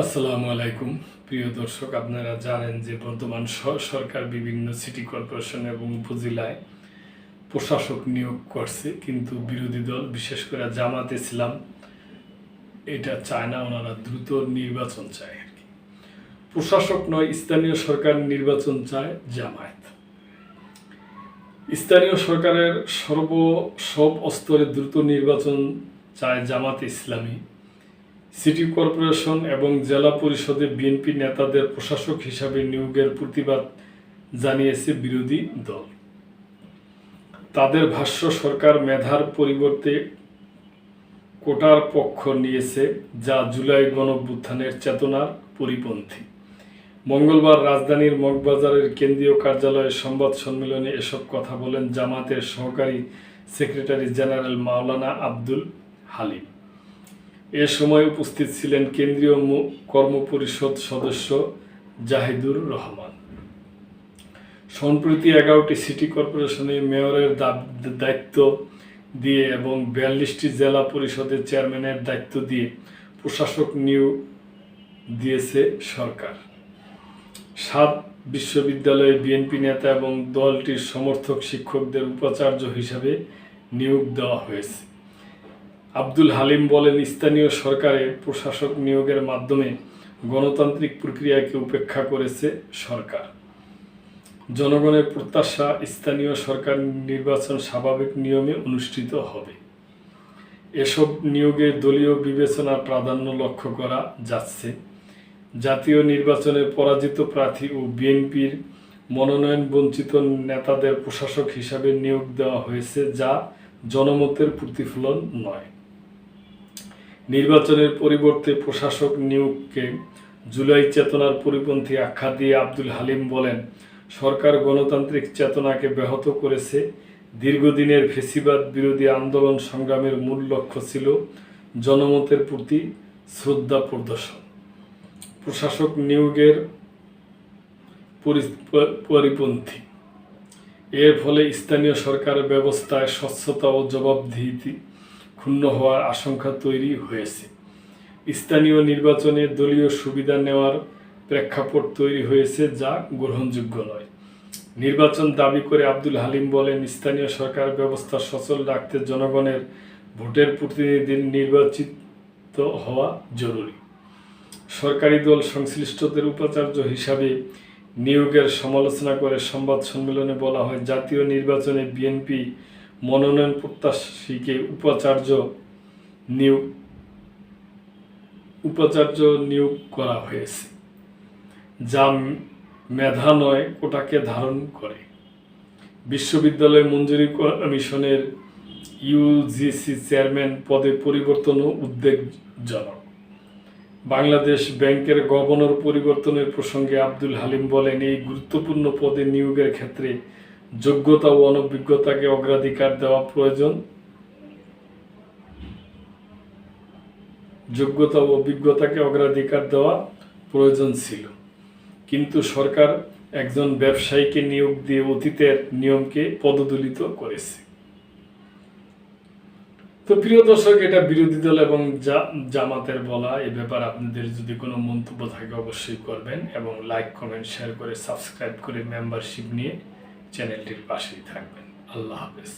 আসসালামু আলাইকুম প্রিয় দর্শক, আপনারা জানেন যে বর্তমান সরকার বিভিন্ন সিটি কর্পোরেশন এবং উপজেলায় প্রশাসক নিয়োগ করছে, কিন্তু বিরোধী দল বিশেষ করে জামাত ইসলাম এটা চায় না। ওনারা দ্রুত নির্বাচন চায় আর কি। প্রশাসক নয়, স্থানীয় সরকার নির্বাচন চায় জামায়াত। স্থানীয় সরকারের সব স্তরে দ্রুত নির্বাচন চায় জামাত ইসলামী। সিটি কর্পোরেশন এবং জেলা পরিষদে বিএনপি নেতাদের প্রশাসক হিসাবে নিয়োগের প্রতিবাদ জানিয়েছে বিরোধী দল। তাদের ভাষ্য, সরকার মেধার পরিবর্তে কোটার পক্ষ নিয়েছে, যা জুলাই গণঅভ্যুত্থানের চেতনার পরিপন্থী। মঙ্গলবার রাজধানীর মগবাজারের কেন্দ্রীয় কার্যালয়ে সংবাদ সম্মেলনে এসব কথা বলেন জামাতের সহকারী সেক্রেটারি জেনারেল মাওলানা আব্দুল হালিম। এ সময় উপস্থিত ছিলেন কেন্দ্রীয় কর্মপরিষদ সদস্য জাহিদুর রহমান। সম্প্রতি 11টি সিটি কর্পোরেশনে মেয়রের দায়িত্ব দিয়ে এবং 42টি জেলা পরিষদের চেয়ারম্যানের দায়িত্ব দিয়ে প্রশাসক নিয়োগ দিয়েছে সরকার। 7 বিশ্ববিদ্যালয়ে বিএনপি নেতা এবং দলটির সমর্থক শিক্ষকদের উপাচার্য হিসাবে নিয়োগ দেওয়া হয়েছে। আব্দুল হালিম বলেন, স্থানীয় সরকারে প্রশাসক নিয়োগের মাধ্যমে গণতান্ত্রিক প্রক্রিয়াকে উপেক্ষা করেছে সরকার। জনগণের প্রত্যাশা, স্থানীয় সরকার নির্বাচন স্বাভাবিক নিয়মে অনুষ্ঠিত হবে। এসব নিয়োগে দলীয় বিবেচনার প্রাধান্য লক্ষ্য করা যাচ্ছে। জাতীয় নির্বাচনে পরাজিত প্রার্থী ও বিএনপির মনোনয়ন বঞ্চিত নেতাদের প্রশাসক হিসাবে নিয়োগ দেওয়া হয়েছে, যা জনমতের প্রতিফলন নয়। নির্বাচনের পরিবর্তে প্রশাসক নিয়োগকে জুলাই চেতনার পরিপন্থী আখ্যা দিয়ে আব্দুল হালিম বলেন, সরকার গণতান্ত্রিক চেতনাকে ব্যাহত করেছে। দীর্ঘদিনের ফ্যাসিবাদ বিরোধী আন্দোলন সংগ্রামের মূল লক্ষ্য ছিল জনমতের প্রতি শ্রদ্ধা প্রদর্শন। প্রশাসক নিয়োগের পরিপন্থী। এর ফলে স্থানীয় সরকার ব্যবস্থায় স্বচ্ছতা ও জবাবদিহি ক্ষুণ্ণ হওয়ার আশঙ্কা তৈরি হয়েছে। স্থানীয় নির্বাচনে দলীয় সুবিধা নেওয়ার প্রেক্ষাপট তৈরি হয়েছে, যা গ্রহণযোগ্য নয়। নির্বাচন দাবি করে আব্দুল হালিম বলেন, স্থানীয় সরকার ব্যবস্থা সচল রাখতে জনগণের ভোটের প্রতিনিধির নির্বাচিত হওয়া জরুরি। সরকারি দল সংশ্লিষ্টদের উপাচার্য হিসাবে নিয়োগের সমালোচনা করে সংবাদ সম্মেলনে বলা হয়, জাতীয় নির্বাচনে বিএনপি মনোনয়ন প্রত্যাশীকে উপাচার্য নিয়োগ করা হয়েছে, যা মেধা নয় কোটাকে ধারণ করে। বিশ্ববিদ্যালয় মঞ্জুরি কমিশনের ইউজিসি চেয়ারম্যান পদে পরিবর্তনও উদ্বেগজনক। বাংলাদেশ ব্যাংকের গভর্নর পরিবর্তনের প্রসঙ্গে আব্দুল হালিম বলেন, এই গুরুত্বপূর্ণ পদে নিয়োগের ক্ষেত্রে যোগ্যতা ও অভিজ্ঞতাকে অগ্রাধিকার দেওয়া প্রয়োজন ছিল, কিন্তু সরকার একজন ব্যবসায়ীকে নিয়োগ দিয়ে অতীতের নিয়মকে পদদলিত করেছে। তো প্রিয় দর্শক, এটা বিরোধী দল এবং জামাতের বলা। এ ব্যাপারে আপনাদের যদি কোনো মন্তব্য থাকে অবশ্যই করবেন এবং লাইক, কমেন্ট, শেয়ার করে সাবস্ক্রাইব করে মেম্বারশিপ নিয়ে চ্যানেলটির পাশেই থাকবেন। আল্লাহ হাফেজ।